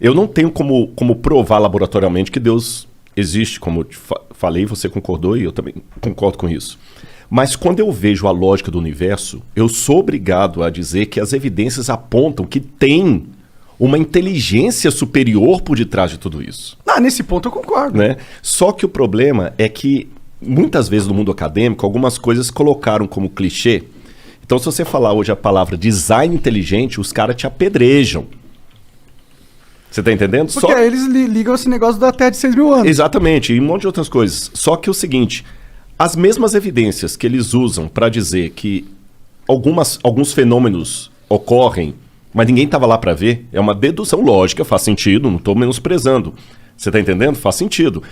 Eu não tenho como provar laboratorialmente que Deus existe, como eu te falei, você concordou e eu também concordo com isso. Mas quando eu vejo a lógica do universo, eu sou obrigado a dizer que as evidências apontam que tem uma inteligência superior por detrás de tudo isso. Nesse ponto eu concordo. Né? Só que o problema é que, muitas vezes no mundo acadêmico, algumas coisas colocaram como clichê. Então, se você falar hoje a palavra design inteligente, os caras te apedrejam. Você tá entendendo? Porque aí eles ligam esse negócio da Terra de 6 mil anos. Exatamente, e um monte de outras coisas. Só que é o seguinte, as mesmas evidências que eles usam para dizer que alguns fenômenos ocorrem, mas ninguém estava lá para ver, é uma dedução lógica, faz sentido, não estou menosprezando. Você tá entendendo? Faz sentido.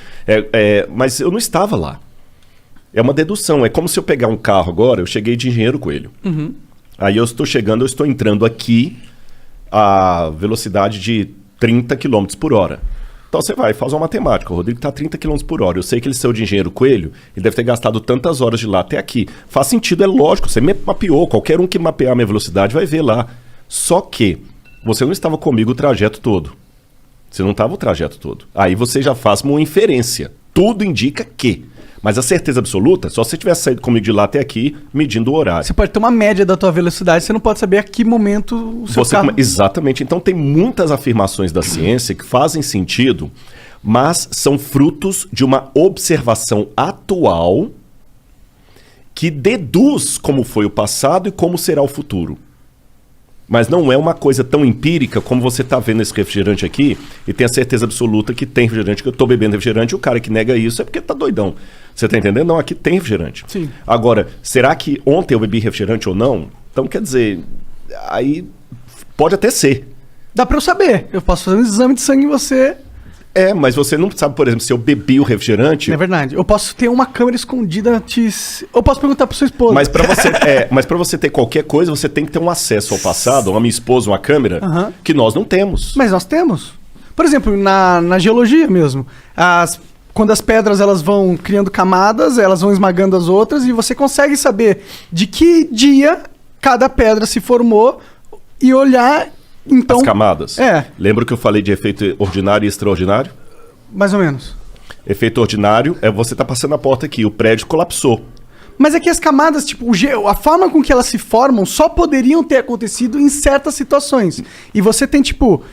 Mas eu não estava lá. É uma dedução. É como se eu pegar um carro agora, eu cheguei de Engenheiro Coelho. Uhum. Aí eu estou entrando aqui a velocidade de 30 km por hora. Então você vai, faz uma matemática. O Rodrigo está a 30 km por hora. Eu sei que ele saiu de Engenheiro Coelho e deve ter gastado tantas horas de lá até aqui. Faz sentido, é lógico. Você me mapeou. Qualquer um que mapear a minha velocidade vai ver lá. Só que você não estava comigo o trajeto todo. Você não estava o trajeto todo. Aí você já faz uma inferência. Tudo indica que. Mas a certeza absoluta, só se você tivesse saído comigo de lá até aqui, medindo o horário. Você pode ter uma média da tua velocidade, você não pode saber a que momento o seu carro... Exatamente. Então tem muitas afirmações da ciência que fazem sentido, mas são frutos de uma observação atual que deduz como foi o passado e como será o futuro. Mas não é uma coisa tão empírica como você está vendo esse refrigerante aqui e tem a certeza absoluta que tem refrigerante, que eu estou bebendo refrigerante, e o cara que nega isso é porque tá doidão. Você tá entendendo? Não, aqui tem refrigerante. Sim. Agora, será que ontem eu bebi refrigerante ou não? Então, quer dizer, aí pode até ser. Dá pra eu saber. Eu posso fazer um exame de sangue em você. Mas você não sabe, por exemplo, se eu bebi o refrigerante... É verdade. Eu posso ter uma câmera escondida... Eu posso perguntar pra sua esposa. Mas pra você ter qualquer coisa, você tem que ter um acesso ao passado, a minha esposa, uma câmera, que nós não temos. Mas nós temos. Por exemplo, na geologia mesmo. Quando as pedras elas vão criando camadas, elas vão esmagando as outras, e você consegue saber de que dia cada pedra se formou e olhar... Então, as camadas. Lembra que eu falei de efeito ordinário e extraordinário? Mais ou menos. Efeito ordinário é você tá passando a porta aqui, o prédio colapsou. Mas é que as camadas, tipo, a forma com que elas se formam só poderiam ter acontecido em certas situações. E você tem, tipo,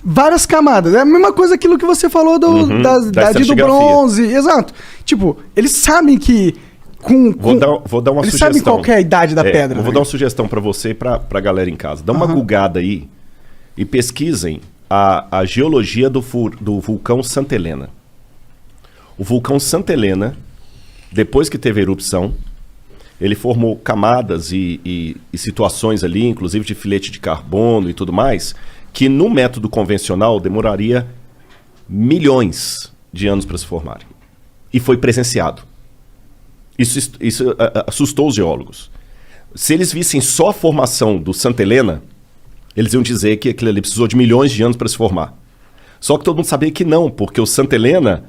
várias camadas. É a mesma coisa aquilo que você falou da idade do bronze. Exato. Tipo, eles sabem que... Vou dar uma eles sugestão. Sabem qual é a idade da pedra. Vou dar uma sugestão para você e pra galera em casa. Dá uma googada aí e pesquisem a geologia do vulcão Santa Helena. O vulcão Santa Helena, depois que teve a erupção, ele formou camadas e situações ali, inclusive de filete de carbono e tudo mais, que no método convencional demoraria milhões de anos para se formarem. E foi presenciado. Isso assustou os geólogos. Se eles vissem só a formação do Santa Helena, eles iam dizer que aquilo ali precisou de milhões de anos para se formar. Só que todo mundo sabia que não, porque o Santa Helena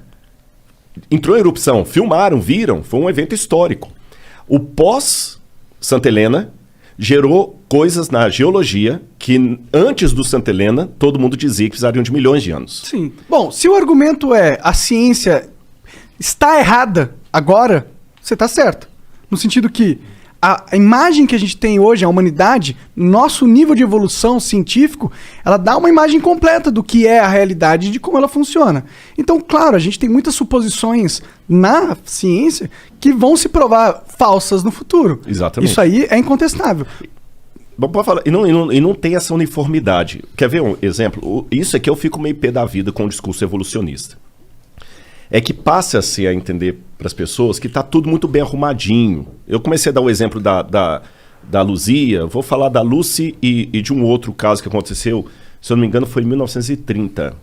entrou em erupção, filmaram, viram, foi um evento histórico. O pós-Santa Helena gerou coisas na geologia que antes do Santa Helena todo mundo dizia que precisariam de milhões de anos. Sim. Bom, se o argumento é a ciência está errada agora... Você tá certo. No sentido que a imagem que a gente tem hoje, a humanidade, nosso nível de evolução científico, ela dá uma imagem completa do que é a realidade e de como ela funciona. Então, claro, a gente tem muitas suposições na ciência que vão se provar falsas no futuro. Exatamente. Isso aí é incontestável. Vamos falar, e não tem essa uniformidade. Quer ver um exemplo? Isso é que eu fico meio pé da vida com o discurso evolucionista. É que passa-se a entender para as pessoas que está tudo muito bem arrumadinho. Eu comecei a dar o exemplo da Luzia, vou falar da Lucy e de um outro caso que aconteceu, se eu não me engano, foi em 1930.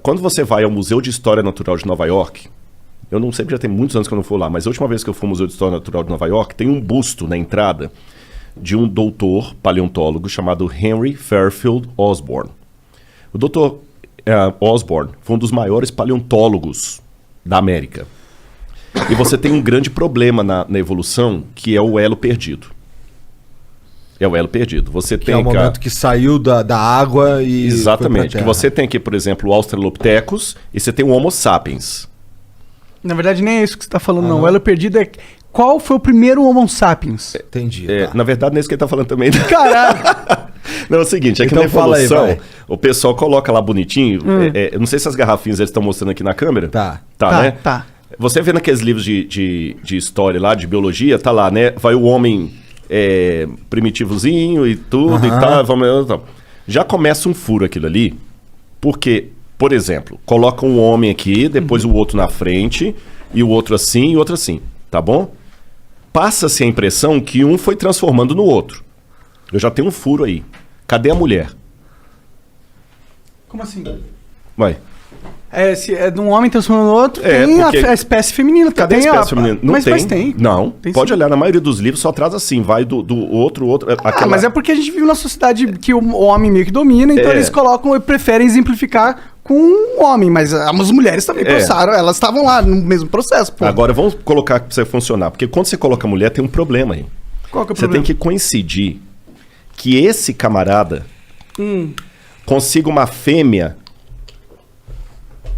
Quando você vai ao Museu de História Natural de Nova York, eu não sei, porque já tem muitos anos que eu não vou lá, mas a última vez que eu fui ao Museu de História Natural de Nova York, tem um busto na entrada de um doutor paleontólogo chamado Henry Fairfield Osborn. O doutor Osborn foi um dos maiores paleontólogos da América. E você tem um grande problema na evolução, que é o elo perdido. É o elo perdido. Você Que tem é o momento que saiu da água e... Exatamente. Que você tem aqui, por exemplo, o Australopithecus e você tem o Homo sapiens. Na verdade, nem é isso que você tá falando, não. O elo perdido é qual foi o primeiro Homo sapiens? Entendi. É, Tá. na verdade, não é isso que ele tá falando também. Caralho! Não, é o seguinte, é que Então na fala aí, evolução, vai. o pessoal coloca lá bonitinho. Eu não sei se as garrafinhas eles estão mostrando aqui na câmera. Tá. Tá, né? Tá. Você vê naqueles livros de história lá, de biologia, tá lá, né? Vai o homem primitivozinho e tudo e tal. Já começa um furo aquilo ali, porque, por exemplo, coloca um homem aqui, depois o outro na frente, e o outro assim e o outro assim, tá bom? Passa-se a impressão que um foi transformando no outro. Eu já tenho um furo aí. Cadê a mulher? Como assim? Vai. Se é de um homem transformando no outro, É, tem porque- a espécie feminina. Cadê a espécie feminina? Não mas, tem. Mas tem. Não. Tem Pode sim. olhar, na maioria dos livros só traz assim, vai do outro. Mas é porque a gente vive numa sociedade que o homem meio que domina, então eles colocam e preferem exemplificar com um homem, mas as mulheres também passaram, elas estavam lá no mesmo processo, pô. Agora vamos colocar pra você funcionar, porque quando você coloca mulher tem um problema aí. Qual que é o Você problema? tem que coincidir que esse camarada consiga uma fêmea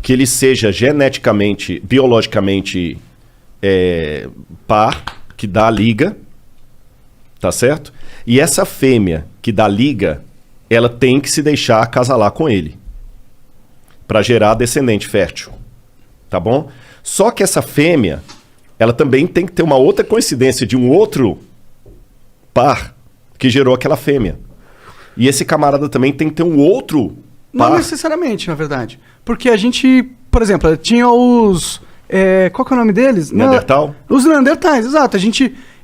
que ele seja geneticamente, biologicamente par, que dá a liga, tá certo? E essa fêmea que dá liga, ela tem que se deixar acasalar com ele para gerar descendente fértil, tá bom? Só que essa fêmea, ela também tem que ter uma outra coincidência de um outro par que gerou aquela fêmea. E esse camarada também tem que ter um outro Não par. necessariamente, na verdade. Porque a gente, por exemplo, tinha os... qual que é o nome deles? Neandertal? Os Neandertais, exato.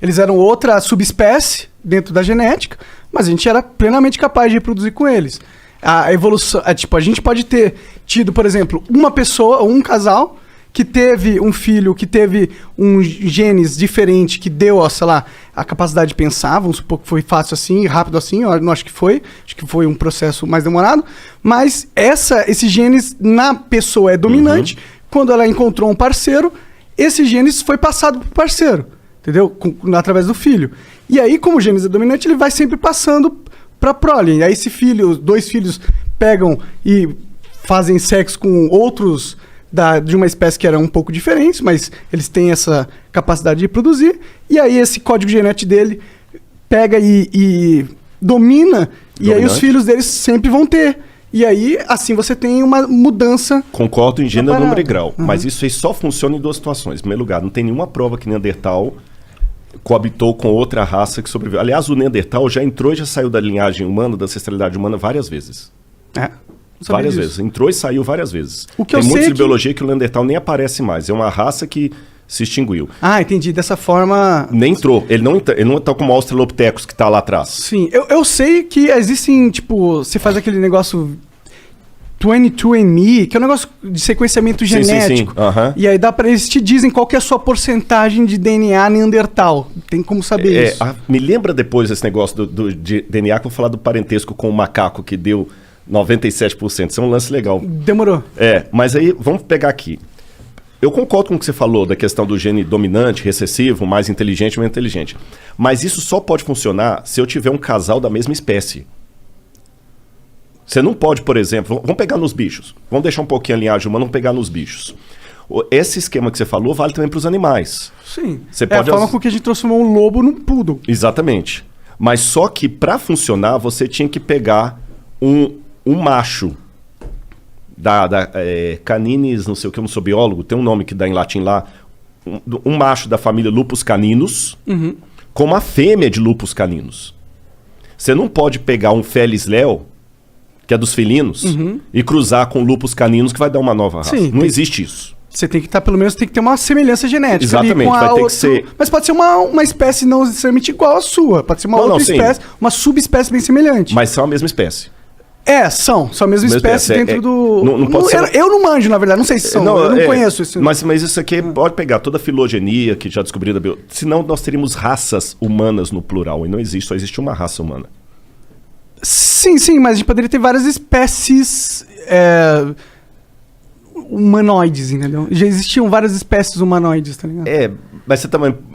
Eles eram outra subespécie dentro da genética, mas a gente era plenamente capaz de reproduzir com eles. A evolução... a gente pode ter tido, por exemplo, uma pessoa, um casal, que teve um filho, que teve um genes diferente, que deu, sei lá, a capacidade de pensar, vamos supor que foi fácil assim, rápido assim, eu não acho que foi um processo mais demorado, mas esses genes na pessoa é dominante, quando ela encontrou um parceiro, esse genes foi passado pro parceiro, entendeu? Através do filho. E aí, como o genes é dominante, ele vai sempre passando pra prole. E aí, se dois filhos pegam e fazem sexo com outros de uma espécie que era um pouco diferente, mas eles têm essa capacidade de reproduzir, e aí esse código genético dele pega e domina, e aí os filhos deles sempre vão ter. E aí, assim, você tem uma mudança... Concordo em gênero, parada. número e grau. Mas isso aí só funciona em duas situações. Em primeiro lugar, não tem nenhuma prova que Neandertal coabitou com outra raça que sobreviveu. Aliás, o Neandertal já entrou e já saiu da linhagem humana, da ancestralidade humana várias vezes. Várias vezes. Entrou e saiu várias vezes. O que tem eu sei muitos é de biologia que o Neandertal nem aparece mais. É uma raça que se extinguiu. Ah, entendi. Dessa forma... Nem entrou. Ele não tá como o Australopithecus que está lá atrás. Sim. Eu sei que existem, tipo... Você faz aquele negócio... 22andMe, que é um negócio de sequenciamento Sim, genético. sim, sim. Aham. E aí eles te dizem qual que é a sua porcentagem de DNA Neandertal. Tem como saber isso. Me lembra depois esse negócio de DNA que eu vou falar do parentesco com o macaco que deu 97%. Isso é um lance legal. Demorou. Mas aí vamos pegar aqui. Eu concordo com o que você falou da questão do gene dominante, recessivo, mais inteligente, menos inteligente. Mas isso só pode funcionar se eu tiver um casal da mesma espécie. Você não pode, por exemplo... Vamos pegar nos bichos. Vamos deixar um pouquinho a linhagem humana, vamos pegar nos bichos. Esse esquema que você falou vale também para os animais. Sim. Você É pode a forma com que a gente transformou um lobo num poodle. Exatamente. Mas só que para funcionar, você tinha que pegar um macho Caninis, não sei o que, eu não sou biólogo, tem um nome que dá em latim lá, um macho da família Lupus caninus, com uma fêmea de Lupus caninus. Você não pode pegar um Felis leo, que é dos felinos, e cruzar com Lupus caninus, que vai dar uma nova raça. Sim, Não existe isso. Você tem que estar, pelo menos, tem que ter uma semelhança genética. Exatamente, ali com vai ter que ser... Mas pode ser uma espécie não necessariamente igual à sua. Pode ser uma outra sim. espécie, uma subespécie bem semelhante. Mas são a mesma espécie. São a mesma espécie dentro do... Não pode ser... Eu não manjo, na verdade, não sei se são, eu não conheço isso. Mas isso aqui pode pegar toda a filogenia que já descobriu da biologia. Senão nós teríamos raças humanas no plural, e não existe, só existe uma raça humana. Sim, mas a gente poderia ter várias espécies humanoides, entendeu? Já existiam várias espécies humanoides, tá ligado? Mas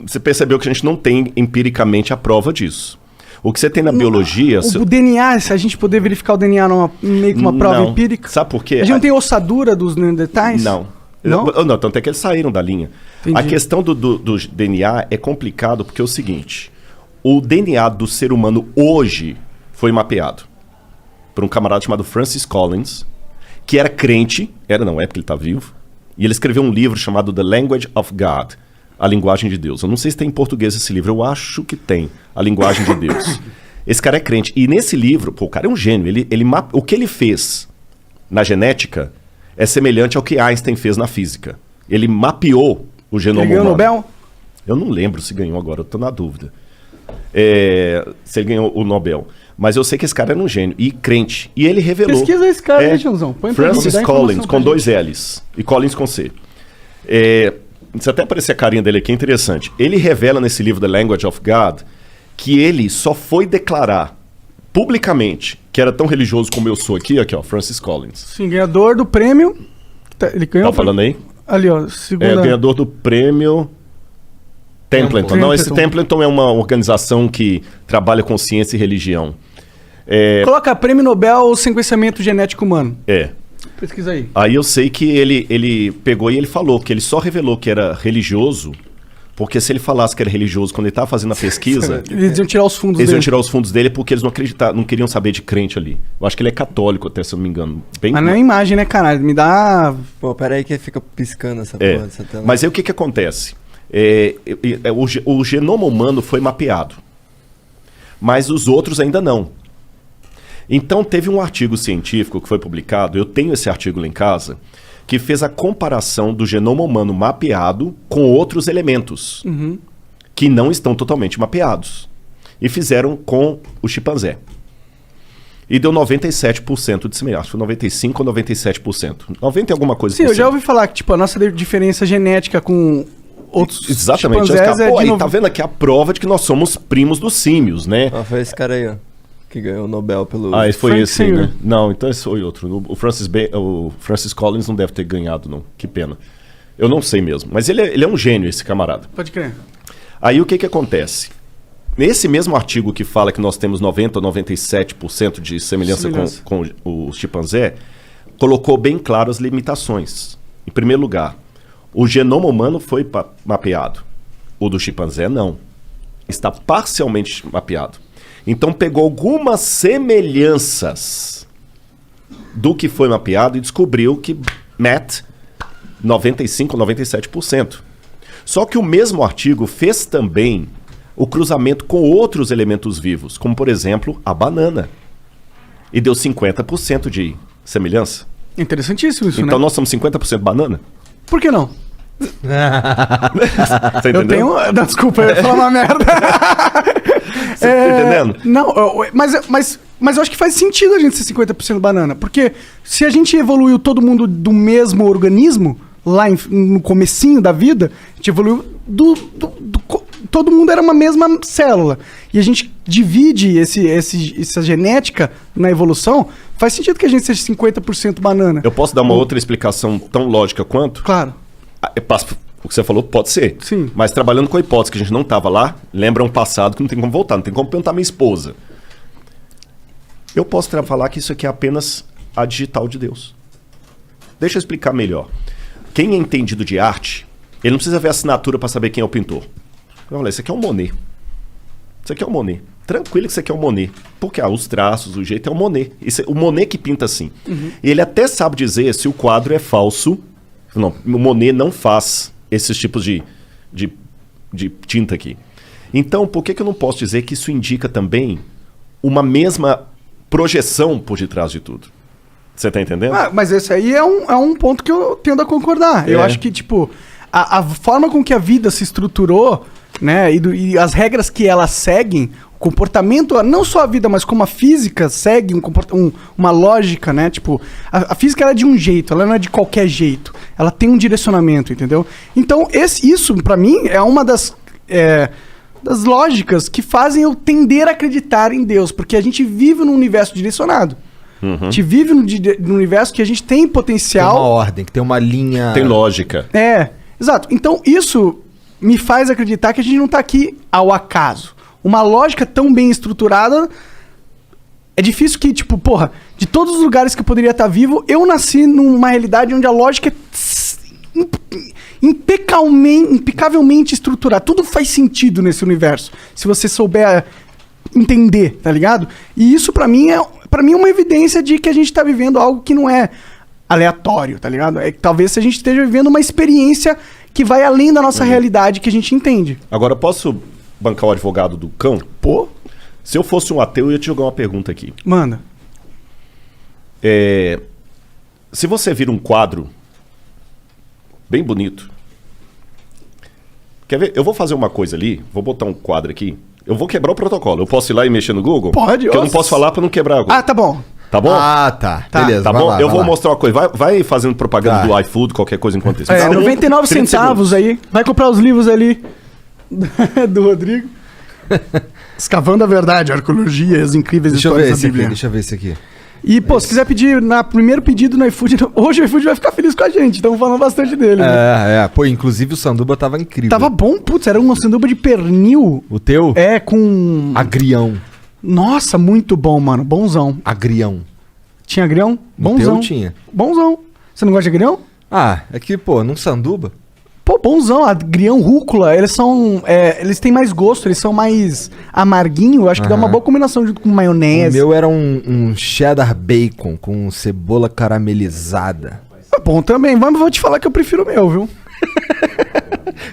você percebeu que a gente não tem empiricamente a prova disso. O que você tem na biologia... O DNA, se a gente poder verificar o DNA meio que uma prova Não. empírica. Sabe por quê? A gente não tem ossadura dos neandertais? Não. Não? Não, tanto é que eles saíram da linha. Entendi. A questão do DNA é complicado porque é o seguinte: o DNA do ser humano hoje foi mapeado por um camarada chamado Francis Collins, que era crente, é porque ele está vivo, e ele escreveu um livro chamado The Language of God, A Linguagem de Deus. Eu não sei se tem em português esse livro, eu acho que tem, A Linguagem de Deus. Esse cara é crente, e nesse livro, o cara é um gênio, o que ele fez na genética é semelhante ao que Einstein fez na física. Ele mapeou o genoma Ele ganhou o humano. Nobel? Eu não lembro se ganhou agora, eu tô na dúvida. Se ele ganhou o Nobel. Mas eu sei que esse cara era um gênio e crente. E ele revelou... Pesquisa esse cara aí, Joãozão. Põe pra Francis gente, dá informação Collins, pra com gente. 2 L's. E Collins com C. Se até aparecer a carinha dele aqui, é interessante. Ele revela nesse livro The Language of God que ele só foi declarar publicamente que era tão religioso como eu sou aqui, ó, Francis Collins. Sim, ganhador do prêmio. Ele ganhou. Tá falando aí? Ali, ó. Segunda... Ganhador do prêmio Templeton. Não, esse Templeton é uma organização que trabalha com ciência e religião. Coloca prêmio Nobel sequenciamento genético humano. Pesquisa aí. Aí eu sei que ele pegou e ele falou que ele só revelou que era religioso, porque se ele falasse que era religioso quando ele estava fazendo a pesquisa... Eles iam tirar os fundos Eles dele. iam tirar os fundos dele porque eles não queriam saber de crente ali. Eu acho que ele é católico até, se eu não me engano. Mas não é imagem, né, caralho? Me dá... Pô, peraí que fica piscando essa porra dessa tela. Mas aí o que acontece? O genoma humano foi mapeado, mas os outros ainda não. Então teve um artigo científico que foi publicado, eu tenho esse artigo lá em casa, que fez a comparação do genoma humano mapeado com outros elementos que não estão totalmente mapeados. E fizeram com o chimpanzé. E deu 97% de semelhança. Acho que foi 95% ou 97%. 90% e alguma coisa. Sim, eu já ouvi falar que tipo, a nossa diferença genética com outros exatamente. chimpanzés é de Tá vendo aqui a prova de que nós somos primos dos símios, né? Ah, foi esse cara aí, ó. Que ganhou o Nobel pelo... Esse foi Frank esse aí, Singer. né? Não, então esse foi outro. O Francis Collins não deve ter ganhado, não. Que pena. Eu não sei mesmo. Mas ele é um gênio, esse camarada. Pode crer. Aí o que acontece? Nesse mesmo artigo que fala que nós temos 90% ou 97% de semelhança com o chimpanzé, colocou bem claro as limitações. Em primeiro lugar, o genoma humano foi mapeado. O do chimpanzé não. Está parcialmente mapeado. Então pegou algumas semelhanças do que foi mapeado e descobriu que 95% ou 97%. Só que o mesmo artigo fez também o cruzamento com outros elementos vivos, como por exemplo a banana. E deu 50% de semelhança. Interessantíssimo isso, Então né? nós somos 50% banana? Por que não? Você Eu entendeu? tenho... Não, desculpa, eu ia falar uma merda. Você tá entendendo? Não, mas eu acho que faz sentido a gente ser 50% banana. Porque se a gente evoluiu todo mundo do mesmo organismo, lá no comecinho da vida, a gente evoluiu todo mundo era uma mesma célula. E a gente divide essa genética na evolução, faz sentido que a gente seja 50% banana. Eu posso dar uma outra explicação tão lógica quanto? Claro. O que você falou pode ser. Sim. Mas trabalhando com a hipótese que a gente não estava lá, lembra um passado que não tem como voltar, não tem como perguntar à minha esposa. Eu posso falar que isso aqui é apenas a digital de Deus. Deixa eu explicar melhor. Quem é entendido de arte, ele não precisa ver a assinatura para saber quem é o pintor. Eu falei, isso aqui é um Monet. Isso aqui é um Monet. Tranquilo que isso aqui é um Monet. Porque os traços, o jeito é um Monet. O Monet que pinta assim. E ele até sabe dizer se o quadro é falso. Não, o Monet não faz esses tipos de tinta aqui. Então, por que eu não posso dizer que isso indica também uma mesma projeção por detrás de tudo? Você tá entendendo? Mas esse aí é um ponto que eu tendo a concordar. Eu acho que, tipo, a forma com que a vida se estruturou, né, e as regras que ela seguem, o comportamento, não só a vida, mas como a física segue uma lógica, né? Tipo, a física ela é de um jeito, ela não é de qualquer jeito. Ela tem um direcionamento, entendeu? Então, isso, pra mim, é uma das lógicas que fazem eu tender a acreditar em Deus, porque a gente vive num universo direcionado. A gente vive num universo que a gente tem potencial... Tem uma ordem, que tem uma linha... Tem lógica. Exato. Então, isso me faz acreditar que a gente não tá aqui ao acaso. uma lógica tão bem estruturada. É difícil que, tipo, porra, de todos os lugares que eu poderia estar vivo, eu nasci numa realidade onde a lógica é impecavelmente estruturada. Tudo faz sentido nesse universo, se você souber entender, tá ligado? E isso pra mim é uma evidência de que a gente tá vivendo algo que não é aleatório, tá ligado? É que talvez a gente esteja vivendo uma experiência que vai além da nossa realidade que a gente entende. Agora, posso bancar o advogado do cão? Pô, Se eu fosse um ateu, eu ia te jogar uma pergunta aqui. manda. Se você vira um quadro bem bonito, quer ver? Eu vou fazer uma coisa ali, vou botar um quadro aqui, eu vou quebrar o protocolo. Eu posso ir lá e mexer no Google? Pode. Porque eu não posso falar pra não quebrar o Google. Ah, tá bom. Tá bom? Ah, tá. Tá. Beleza, Tá vai bom? lá, Eu vai vou lá. mostrar uma coisa. Vai fazendo propaganda Tá. do iFood, qualquer coisa enquanto isso. É, Dá 99 30 centavos segundos. aí. Vai comprar os livros ali do Rodrigo. Escavando a Verdade, Arqueologia e as incríveis Deixa eu ver histórias esse da aqui, Bíblia. deixa eu ver esse aqui. E, pô, se quiser pedir na primeiro pedido no iFood, hoje o iFood vai ficar feliz com a gente. Estamos falando bastante dele. Né? Pô, inclusive o sanduba tava incrível. Tava bom, putz, era uma sanduba de pernil. O teu? É, com... Agrião. Nossa, muito bom, mano. Bonzão. Agrião. Tinha agrião? O Bonzão. teu tinha. Bonzão. Você não gosta de agrião? Ah, é que, pô, num sanduba... Pô, bonzão. Agrião, rúcula, eles são... eles têm mais gosto, eles são mais amarguinho. Eu acho que dá uma boa combinação junto com O maionese. meu era um cheddar bacon com cebola caramelizada. É bom também, mas vou te falar que eu prefiro o meu, viu?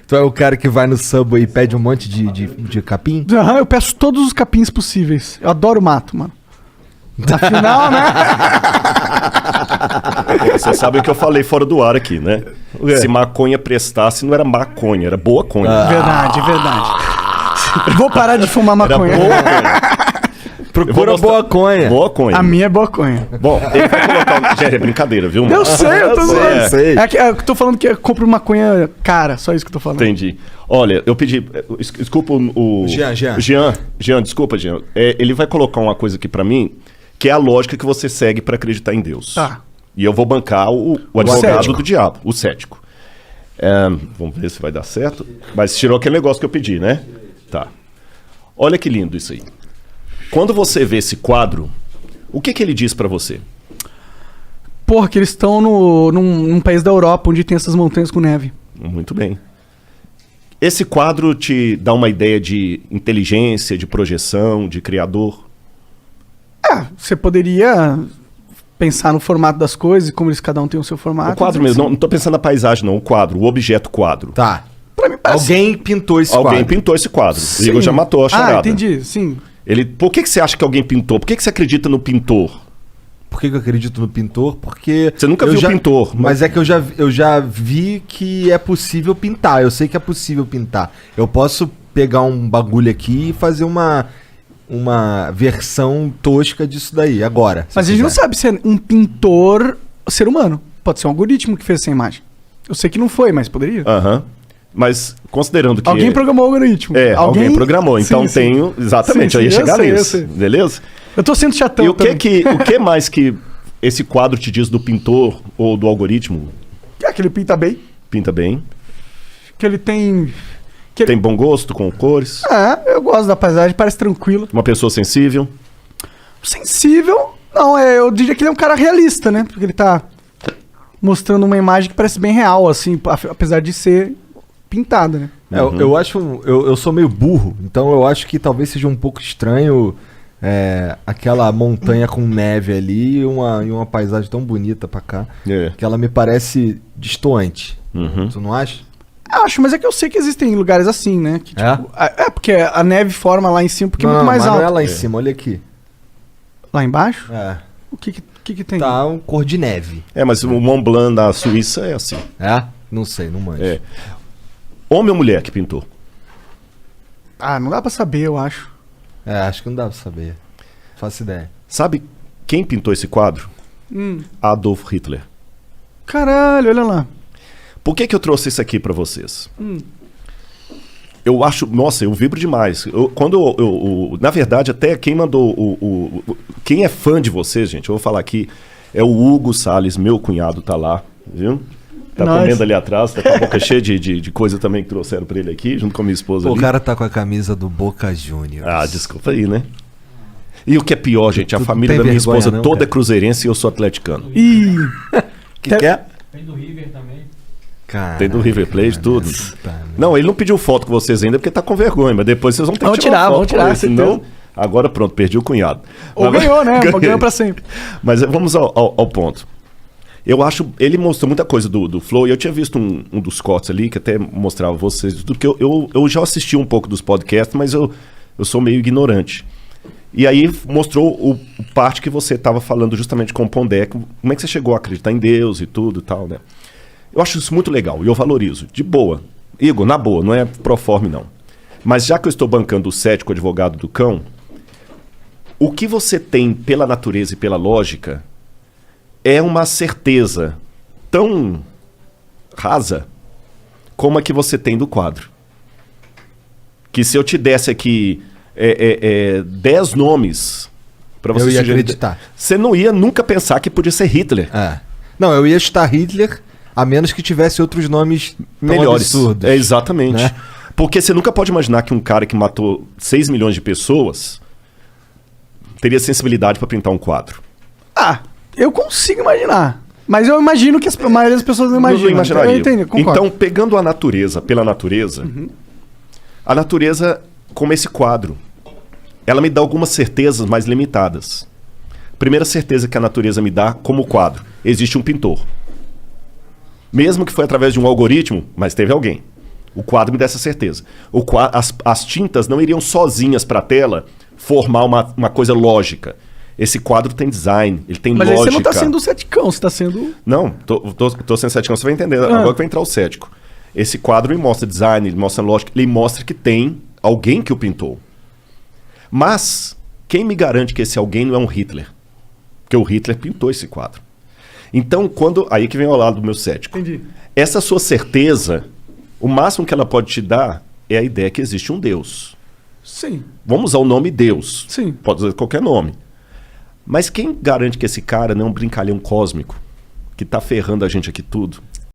Tu é o cara que vai no Subway e pede um monte de capim? Aham, eu peço todos os capins possíveis. Eu adoro mato, mano. Afinal, né? Você sabe o que eu falei fora do ar aqui, né? Se maconha prestasse, não era maconha, era boa conha. Verdade, verdade. Vou parar de fumar Era maconha. boa conha. Procura mostrar- boa conha. Boa conha. A minha é boconha. Bom, ele vai colocar... Gente, é brincadeira, viu? Eu sei, eu tô sei, zoando. sei. É que eu tô falando que eu compro maconha cara, só isso que eu tô falando. Entendi. Olha, eu pedi... Desculpa o... Jean, desculpa, Jean. Ele vai colocar uma coisa aqui pra mim, que é a lógica que você segue pra acreditar em Deus. Tá. E eu vou bancar o advogado cético. do diabo, o cético. Vamos ver se vai dar certo. Mas tirou aquele negócio que eu pedi, né? Tá. Olha que lindo isso aí. Quando você vê esse quadro, o que ele diz pra você? Porra, que eles estão num país da Europa onde tem essas montanhas com neve. Muito bem. Esse quadro te dá uma ideia de inteligência, de projeção, de criador? Você poderia pensar no formato das coisas, como eles cada um tem o seu formato. O quadro mas, mesmo, assim, não tô pensando na paisagem não, o quadro, o objeto quadro. Tá. Pra mim parece... Alguém pintou esse Alguém quadro. pintou esse quadro. O Sim. Igor já matou a charada. Ah, entendi, sim. Por que você acha que alguém pintou? Por que você acredita no pintor? Por que eu acredito no pintor? Porque... Você nunca eu viu já- o pintor. Mas é que eu já vi que é possível pintar. Eu sei que é possível pintar. Eu posso pegar um bagulho aqui e fazer uma versão tosca disso daí, agora. se Mas a gente não quiser. sabe se é um pintor ser humano. Pode ser um algoritmo que fez essa imagem. Eu sei que não foi, mas poderia. Aham. Mas considerando que... Alguém programou o algoritmo. alguém programou. Então Sim, sim. tenho... Exatamente, Sim, eu ia sim, chegar eu sei, nisso. eu sei. Beleza? Eu tô sendo chatão E o também. o que mais que esse quadro te diz do pintor ou do algoritmo? Que ele pinta bem. Pinta bem. Que ele tem... Tem bom gosto com cores. Eu gosto da paisagem, parece tranquilo. Uma pessoa sensível. Sensível, não, eu diria que ele é um cara realista, né? Porque ele tá mostrando uma imagem que parece bem real, assim, apesar de ser pintada, né? Eu acho... Eu sou meio burro, então eu acho que talvez seja um pouco estranho aquela montanha com neve ali e uma paisagem tão bonita pra cá, É. que ela me parece distoante. Uhum. Tu não acha? Eu acho, mas é que eu sei que existem lugares assim, né? Que, É? tipo, porque a neve forma lá em cima porque é muito mais mas alto. não é lá em cima, olha aqui. Lá embaixo? É. O que tem? Tá um cor de neve. Mas o Mont Blanc da Suíça é assim. É? Não sei, não manjo. É. Homem ou mulher que pintou? Não dá pra saber, eu acho. Acho que não dá pra saber. Faço ideia. Sabe quem pintou esse quadro? Adolf Hitler. Caralho, olha lá. Por que eu trouxe isso aqui pra vocês? Eu acho... Nossa, eu vibro demais. Na verdade, até quem mandou... Quem é fã de vocês, gente, eu vou falar aqui, é o Hugo Salles, meu cunhado, tá lá, viu? Tá Nice. comendo ali atrás, tá com a boca cheia de coisa também que trouxeram pra ele aqui, junto com a minha esposa O ali. cara tá com a camisa do Boca Juniors. Ah, desculpa aí, né? E o que é pior, gente, a Tu família tem da minha vergonha, esposa não, toda é cara? cruzeirense e eu sou atleticano. Ih, Que é? Tem do River também. Caraca, Tem do River Plate, tudo. tá, né? Não, ele não pediu foto com vocês ainda porque tá com vergonha, mas depois vocês vão ter que Vamos tirar, uma foto vamos tirar, com ele, senão certeza. agora pronto, perdi o cunhado. ou Mas- ganhou, né? Ganhei. Ganhou pra sempre. Mas vamos ao ponto. Eu acho, ele mostrou muita coisa do Flow, e eu tinha visto um dos cortes ali, que até mostrava vocês, do que eu já assisti um pouco dos podcasts, mas eu sou meio ignorante. E aí mostrou o parte que você estava falando justamente com o Pondé, como é que você chegou a acreditar em Deus e tudo e tal, né? Eu acho isso muito legal, e eu valorizo, de boa. Igor, na boa, não é pro forma não. Mas já que eu estou bancando o cético advogado do cão, o que você tem pela natureza e pela lógica é uma certeza tão rasa como a que você tem do quadro. Que se eu te desse aqui 10 nomes para você Eu ia sugerir- acreditar. você não ia nunca pensar que podia ser Hitler. É. Não, eu ia chutar Hitler, a menos que tivesse outros nomes tão Melhores. absurdos. É, exatamente. né? Porque você nunca pode imaginar que um cara que matou 6 milhões de pessoas teria sensibilidade para pintar um quadro. Ah, eu consigo imaginar. Mas eu imagino que a maioria das pessoas não imagina. Não imaginaria. Eu entendi, concordo. Então, pegando a natureza pela natureza, a natureza, como esse quadro, ela me dá algumas certezas mais limitadas. Primeira certeza que a natureza me dá, como quadro, existe um pintor. Mesmo que foi através de um algoritmo, mas teve alguém. O quadro me dá essa certeza. As tintas não iriam sozinhas para a tela formar uma coisa lógica. Esse quadro tem design, ele tem Mas aí lógica. você não tá sendo ceticão, você tá sendo... Não, tô sendo cético, você vai entender. Agora que vai entrar o cético. Esse quadro ele mostra design, ele mostra lógica, ele mostra que tem alguém que o pintou. Mas, quem me garante que esse alguém não é um Hitler? Porque o Hitler pintou esse quadro. Então, aí que vem ao lado do meu cético. Entendi. Essa sua certeza, o máximo que ela pode te dar é a ideia que existe um Deus. Sim, Vamos usar o nome Deus. sim. Pode usar qualquer nome. Mas quem garante que esse cara não é um brincalhão cósmico que tá ferrando a gente aqui tudo?